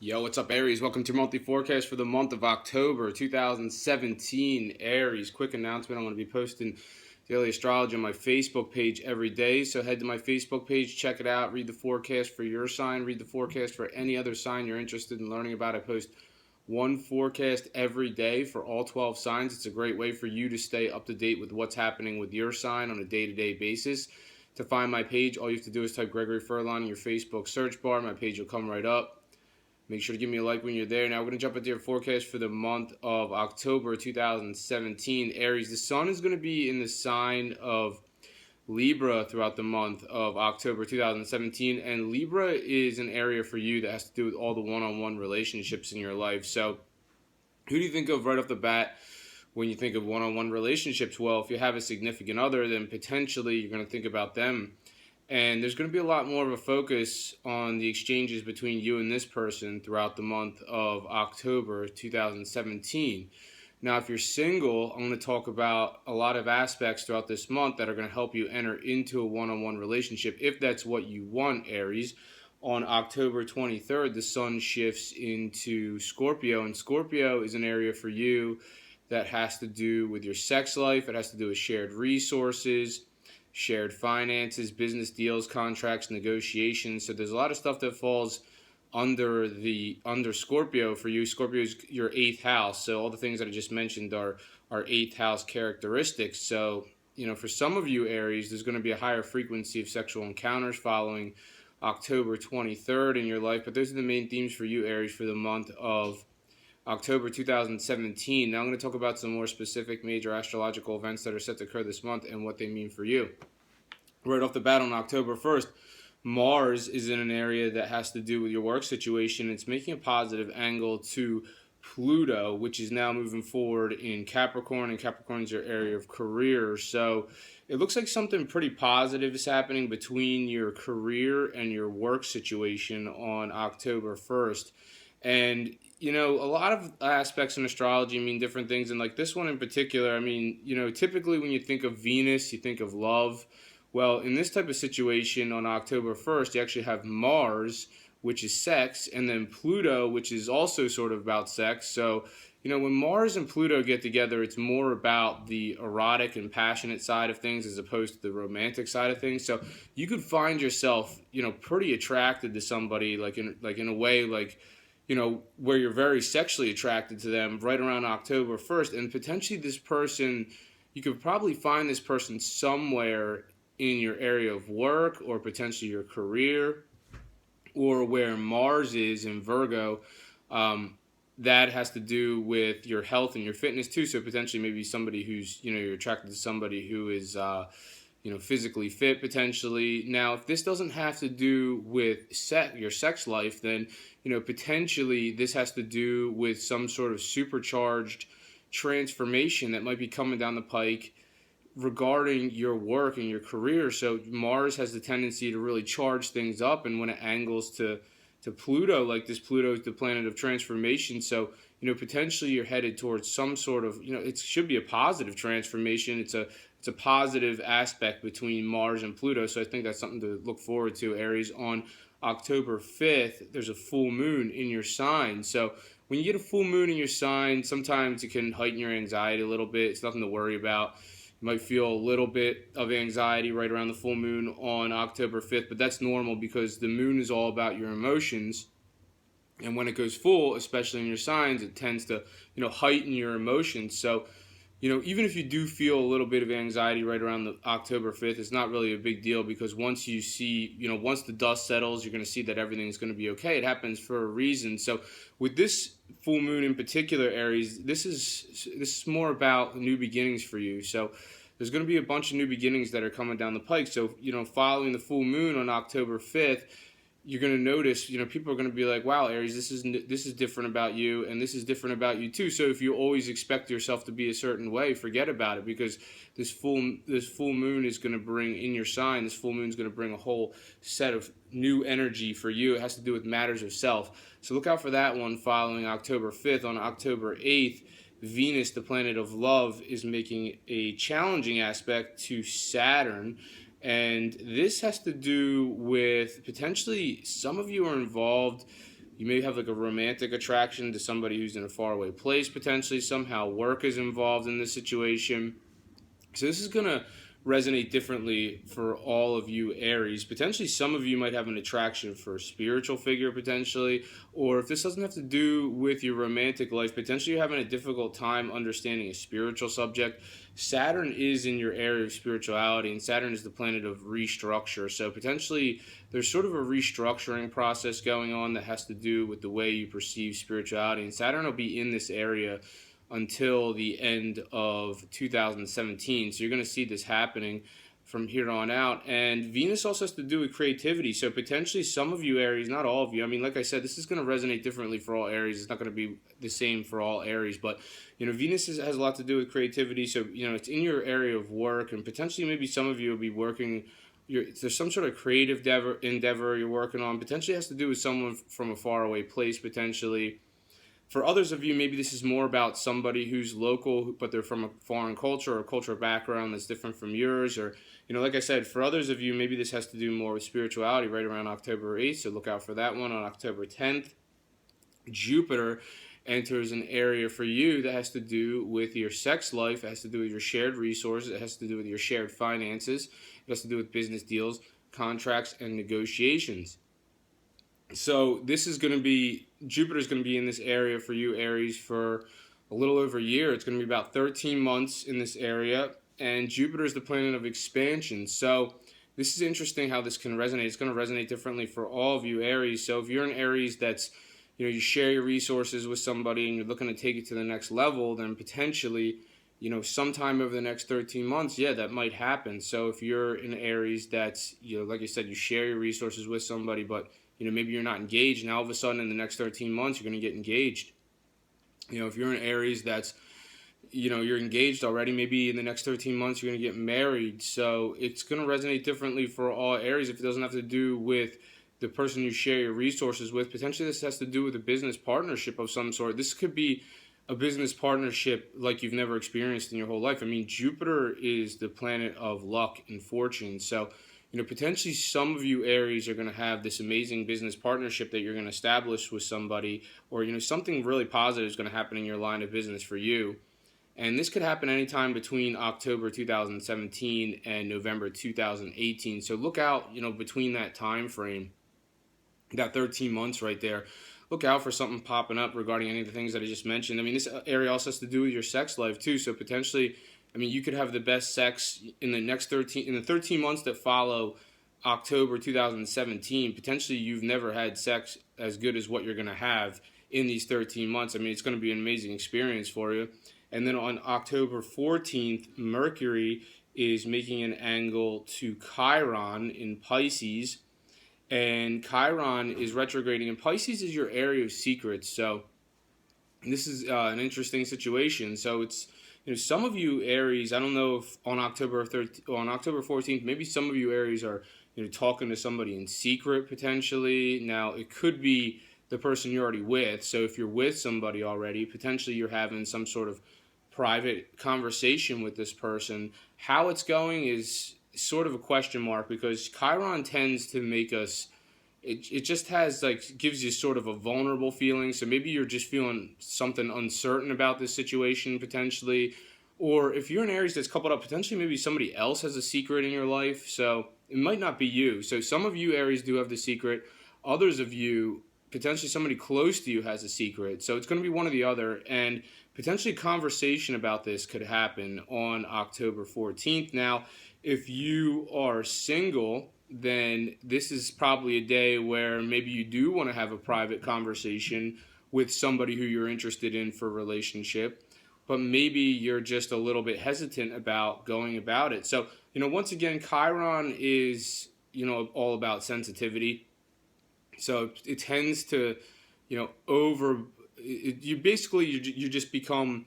Yo, what's up, Aries? Welcome to your monthly forecast for the month of October 2017. Aries, quick announcement. I'm going to be posting daily astrology on my Facebook page every day. So head to my Facebook page, check it out, read the forecast for your sign, read the forecast for any other sign you're interested in learning about. I post one forecast every day for all 12 signs. It's a great way for you to stay up to date with what's happening with your sign on a day-to-day basis. To find my page, all you have to do is type Gregory Furlan in your Facebook search bar. My page will come right up. Make sure to give me a like when you're there. Now we're going to jump into your forecast for the month of October 2017. Aries, the sun is going to be in the sign of Libra throughout the month of October 2017. And Libra is an area for you that has to do with all the one-on-one relationships in your life. So who do you think of right off the bat when you think of one-on-one relationships? Well, if you have a significant other, then potentially you're going to think about them. And there's going to be a lot more of a focus on the exchanges between you and this person throughout the month of October 2017. Now, if you're single, I'm going to talk about a lot of aspects throughout this month that are going to help you enter into a one-on-one relationship, if that's what you want, Aries. On October 23rd, the sun shifts into Scorpio, and Scorpio is an area for you that has to do with your sex life. It has to do with shared resources, shared finances, business deals, contracts, negotiations. So there's a lot of stuff that falls under Scorpio for you. Scorpio is your eighth house. So all the things that I just mentioned are eighth house characteristics. So, for some of you, Aries, there's going to be a higher frequency of sexual encounters following October 23rd in your life. But those are the main themes for you, Aries, for the month of October 2017. Now I'm going to talk about some more specific major astrological events that are set to occur this month and what they mean for you. Right off the bat, on October 1st, Mars is in an area that has to do with your work situation. It's making a positive angle to Pluto, which is now moving forward in Capricorn, and Capricorn is your area of career. So it looks like something pretty positive is happening between your career and your work situation on October 1st. And a lot of aspects in astrology mean different things, and like this one in particular, typically when you think of Venus, you think of love. Well, in this type of situation on October 1st, you actually have Mars, which is sex, and then Pluto, which is also sort of about sex. So, when Mars and Pluto get together, it's more about the erotic and passionate side of things as opposed to the romantic side of things. So you could find yourself, pretty attracted to somebody, like in a way, like, where you're very sexually attracted to them right around October 1st. And potentially this person, you could probably find this person somewhere in your area of work or potentially your career, or where Mars is in Virgo. That has to do with your health and your fitness too. So potentially maybe somebody who's, you're attracted to somebody who is, physically fit potentially. Now, if this doesn't have to do with your sex life, then, potentially this has to do with some sort of supercharged transformation that might be coming down the pike regarding your work and your career. So Mars has the tendency to really charge things up, and when it angles to Pluto, like this, Pluto is the planet of transformation. So, potentially you're headed towards some sort of, it should be a positive transformation. It's a positive aspect between Mars and Pluto. So I think that's something to look forward to, Aries. On October 5th, there's a full moon in your sign. So when you get a full moon in your sign, sometimes it can heighten your anxiety a little bit. It's nothing to worry about. You might feel a little bit of anxiety right around the full moon on October 5th, but that's normal because the moon is all about your emotions. And when it goes full, especially in your signs, it tends to, heighten your emotions. So, even if you do feel a little bit of anxiety right around the October 5th, it's not really a big deal, because once you see, once the dust settles, you're going to see that everything's going to be okay. It happens for a reason. So with this full moon in particular, Aries, this is more about new beginnings for you. So there's going to be a bunch of new beginnings that are coming down the pike. So, following the full moon on October 5th, you're going to notice, people are going to be like, wow, Aries, this is different about you, and this is different about you too. So if you always expect yourself to be a certain way, forget about it, because this full moon is going to bring in your sign. This full moon is going to bring a whole set of new energy for you. It has to do with matters of self. So look out for that one following October 5th. On October 8th, Venus, the planet of love, is making a challenging aspect to Saturn. And this has to do with potentially some of you are involved You may have like a romantic attraction to somebody who's in a faraway place, potentially. Somehow work is involved in this situation. So this is going to resonate differently for all of you Aries. Potentially some of you might have an attraction for a spiritual figure potentially, or if this doesn't have to do with your romantic life, potentially you're having a difficult time understanding a spiritual subject. Saturn is in your area of spirituality, and Saturn is the planet of restructure. So potentially there's sort of a restructuring process going on that has to do with the way you perceive spirituality, and Saturn will be in this area until the end of 2017. So you're going to see this happening from here on out. And Venus also has to do with creativity. So potentially some of you Aries, not all of you. I mean, like I said, this is going to resonate differently for all Aries. It's not going to be the same for all Aries. But, Venus has a lot to do with creativity. So, it's in your area of work. And potentially maybe some of you will be working. There's some sort of creative endeavor you're working on. Potentially has to do with someone from a faraway place, potentially. For others of you, maybe this is more about somebody who's local, but they're from a foreign culture or cultural background that's different from yours. Or, like I said, for others of you, maybe this has to do more with spirituality right around October 8th. So look out for that one on October 10th. Jupiter enters an area for you that has to do with your sex life. It has to do with your shared resources. It has to do with your shared finances. It has to do with business deals, contracts, and negotiations. So this is going to be, Jupiter's going to be in this area for you Aries for a little over a year. It's going to be about 13 months in this area, and Jupiter is the planet of expansion. So this is interesting how this can resonate. It's going to resonate differently for all of you Aries. So if you're an Aries that's, you share your resources with somebody and you're looking to take it to the next level, then potentially, sometime over the next 13 months, that might happen. So if you're an Aries that's, like I said, you share your resources with somebody, but maybe you're not engaged. Now all of a sudden in the next 13 months, you're going to get engaged. If you're an Aries that's, you're engaged already, maybe in the next 13 months, you're going to get married. So it's going to resonate differently for all Aries if it doesn't have to do with the person you share your resources with. Potentially this has to do with a business partnership of some sort. This could be a business partnership like you've never experienced in your whole life. I mean, Jupiter is the planet of luck and fortune. So, potentially some of you Aries are going to have this amazing business partnership that you're going to establish with somebody, or, something really positive is going to happen in your line of business for you. And this could happen anytime between October 2017 and November 2018. So look out, between that time frame, that 13 months right there. Look out for something popping up regarding any of the things that I just mentioned. I mean, this area also has to do with your sex life too. So potentially, you could have the best sex in the 13 months that follow October 2017. Potentially, you've never had sex as good as what you're going to have in these 13 months. I mean, it's going to be an amazing experience for you. And then on October 14th, Mercury is making an angle to Chiron in Pisces. And Chiron is retrograding, and Pisces is your area of secrets. So this is an interesting situation. So it's, some of you Aries, I don't know if on October 14th, maybe some of you Aries are, talking to somebody in secret potentially. Now it could be the person you're already with. So if you're with somebody already, potentially you're having some sort of private conversation with this person. How it's going is sort of a question mark, because Chiron tends to make us, it just has gives you sort of a vulnerable feeling. So maybe you're just feeling something uncertain about this situation potentially. Or if you're an Aries that's coupled up, potentially maybe somebody else has a secret in your life. So it might not be you. So some of you Aries do have the secret. Others of you, potentially somebody close to you has a secret. So it's going to be one or the other. And potentially conversation about this could happen on October 14th. Now, if you are single, then this is probably a day where maybe you do want to have a private conversation with somebody who you're interested in for a relationship, but maybe you're just a little bit hesitant about going about it. So, once again, Chiron is, all about sensitivity. So it tends to, you just become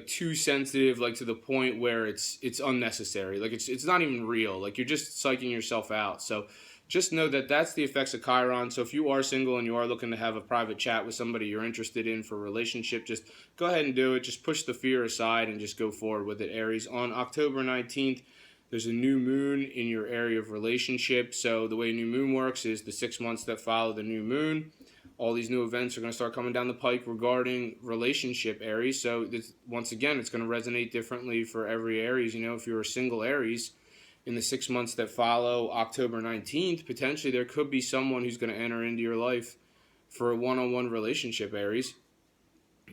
too sensitive, to the point where it's unnecessary. It's not even real. You're just psyching yourself out. So just know that that's the effects of Chiron. So if you are single and you are looking to have a private chat with somebody you're interested in for a relationship, just go ahead and do it. Just push the fear aside and just go forward with it, Aries. On October 19th, there's a new moon in your area of relationship. So the way new moon works is the 6 months that follow the new moon all these new events are going to start coming down the pike regarding relationship, Aries. So once again, it's going to resonate differently for every Aries. If you're a single Aries, in the 6 months that follow October 19th, potentially there could be someone who's going to enter into your life for a one-on-one relationship, Aries.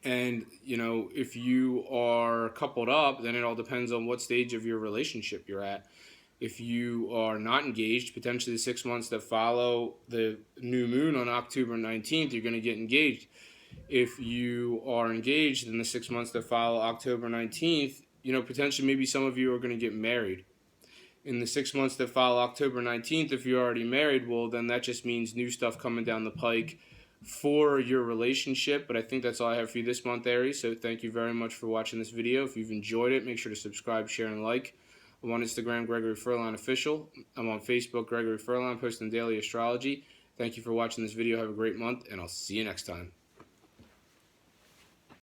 And, if you are coupled up, then it all depends on what stage of your relationship you're at. If you are not engaged, potentially the 6 months that follow the new moon on October 19th, you're going to get engaged. If you are engaged in the 6 months that follow October 19th, potentially maybe some of you are going to get married. In the 6 months that follow October 19th, if you're already married, well, then that just means new stuff coming down the pike for your relationship. But I think that's all I have for you this month, Aries. So thank you very much for watching this video. If you've enjoyed it, make sure to subscribe, share, and like. I'm on Instagram, Gregory Furlan Official. I'm on Facebook, Gregory Furlan, posting daily astrology. Thank you for watching this video. Have a great month, and I'll see you next time.